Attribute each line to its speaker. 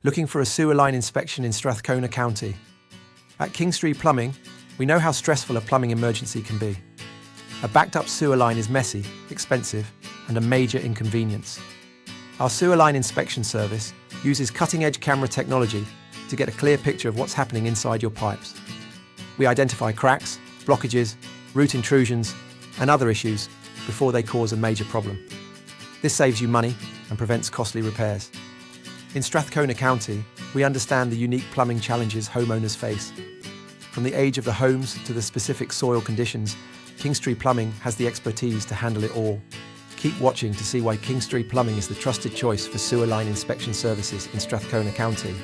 Speaker 1: Looking for a sewer line inspection in Strathcona County? At Kingstree Plumbing, we know how stressful a plumbing emergency can be. A backed-up sewer line is messy, expensive, and a major inconvenience. Our sewer line inspection service uses cutting-edge camera technology to get a clear picture of what's happening inside your pipes. We identify cracks, blockages, root intrusions, and other issues before they cause a major problem. This saves you money and prevents costly repairs. In Strathcona County, we understand the unique plumbing challenges homeowners face. From the age of the homes to the specific soil conditions, Kingstree Plumbing has the expertise to handle it all. Keep watching to see why Kingstree Plumbing is the trusted choice for sewer line inspection services in Strathcona County.